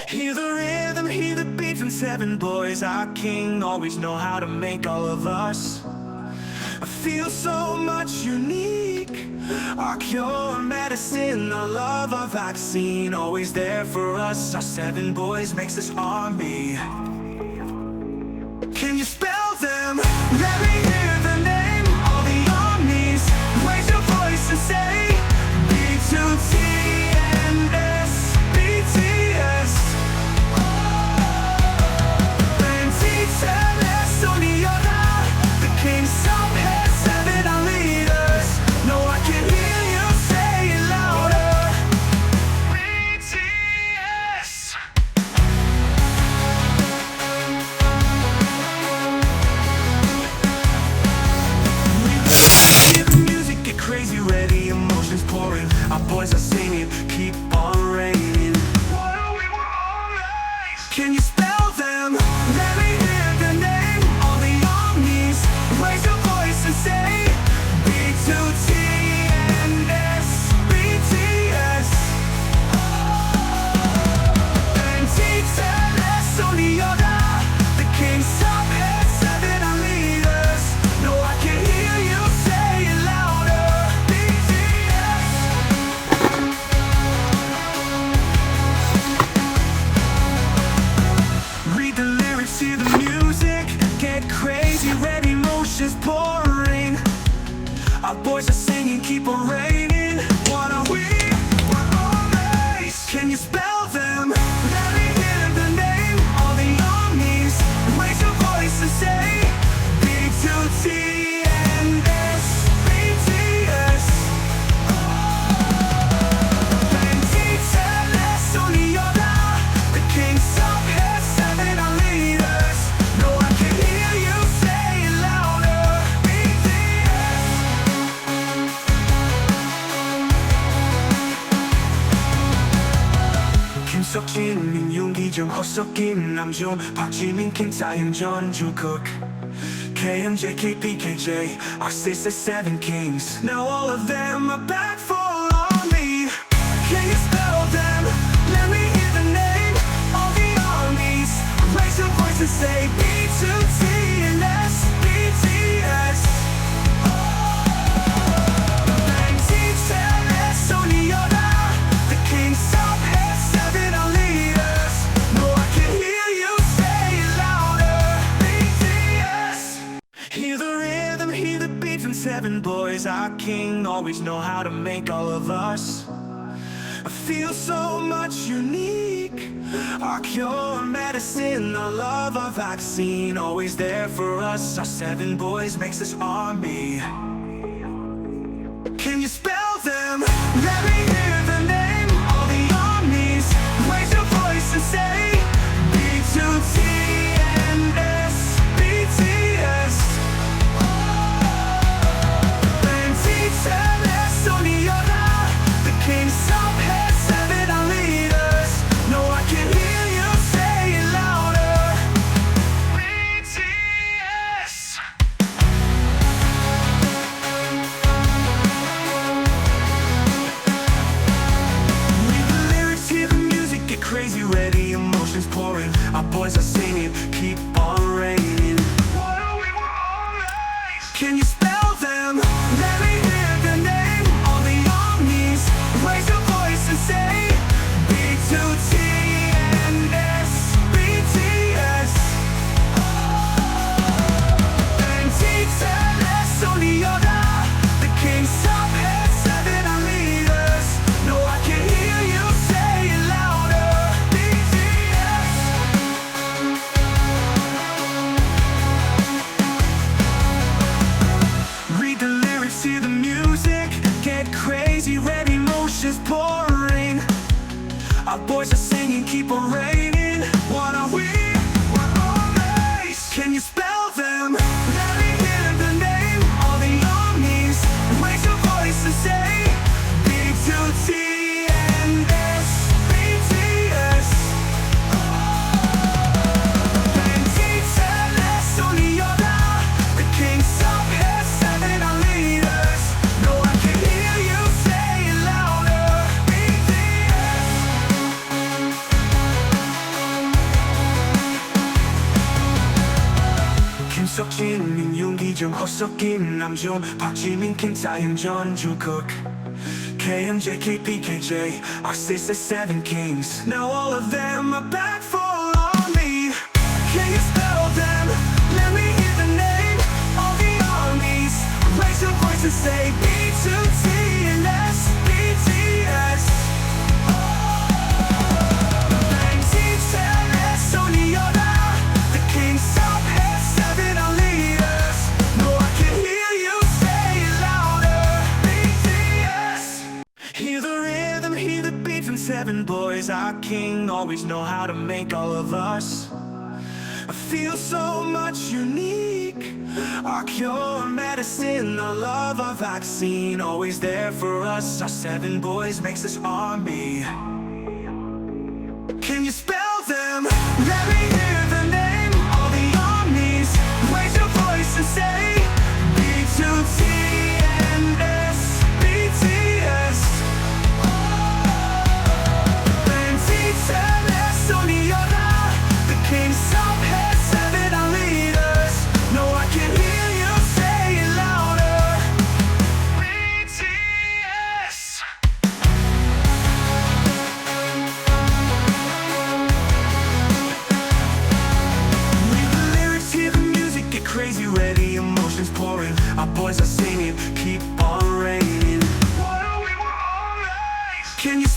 Hear the rhythm, hear the beat from seven boys. Our king always know how to make all of us feel so much unique. Our cure, medicine, our love, our vaccine, always there for us. Our seven boys makes this army. Can you spell them? Let me hear the name. All the armies, raise your voice and say B2TNS, BTS. BTS Oreo, the kings of heaven are leaders. No, I can hear you say it louder. BTS. Hear the music, get crazy, ready, emotions pouring. Our boys are singing, keep on raining. Can you spell them? Let me hear the name. All the armies, raise your voice and say B2TNS, BTS. BTS Oreo, the kings of heaven are leaders. No, I can hear you say it louder. BTS. Read the lyrics, hear the music, get crazy, red emotions pouring. Our boys are singing, keep on raining. What are we? We're always. Can you spell them? Let me hear the name. All the armies, raise your voice and say B2TNS, BTS. BTS Oreo, the kings of heaven are leaders. No, I can hear you say it louder. BTS. 김석진, 민윤기, 정호석김, 남준, 박지민, 김타영, 전주국, KMJ, KPKJ, our 667 kings. Now all of them are back for me. Can you spell them? Let me hear the name. All the armies, raise your voice and say B2TNS, BTS. BTS Oreo, the kings of heaven are leaders. No, I can hear you say it louder. BTS. Hear the rhythm, hear the beat from seven boys. Our king always know how to make all of us feel so much unique. Our cure, medicine, our love, our vaccine, always there for us. Our seven boys makes this army. Can you spell them? Let me hear the name. All the armies, raise your voice and say B2TNS, BTS. BTS Oreo, the kings of heaven are leaders. No, I can hear you say it louder. BTS. Read the lyrics, hear the music, get crazy, ready, emotions pouring. Our boys are singing, keep on raining. Can you spell them? Let me hear the name. All the armies, raise your voice and say B2TNS, BTS. BTS Oreo, the kings of heaven are leaders. No, I can hear you say it louder. BTS. Read the lyrics, hear the music, get crazy, red emotions pouring. Our boys are singing, keep on raining. What are we? We're always. Can you spell them? Let me hear the name. All the armies, raise your voice and say B2TNS, BTS. BTS Oreo, the kings of heaven are leaders. No, I can hear you say it louder. BTS. 중 호석임 남중 박지민 김타임 전주국 KMJ, KPKJ, our 6 or 7 kings. Now all of them are back for on me. Can you spell them? Let me hear the name. All the armies, raise your voice and say B2TNS, BTS. BTS, Onyoda, the kings of heaven are leaders. No, I can hear you say it louder. BTS. Hear the rhythm, hear the beat from 7 boys. Our king always know how to make all of us feel so much unique. Our cure, medicine, our love, our vaccine, always there for us. Our 7 boys makes this army. Can you spell them? Let me hear the name. All the armies, raise your voice and say B2TNS, BTS. BTS, Onyoda, the kings of heaven are leaders. No, I can hear you say it louder. BTS. Read the lyrics, hear the music, get crazy, ready, emotions pouring. Our boys are singing, keep on raining. What are we, we're alright. Can you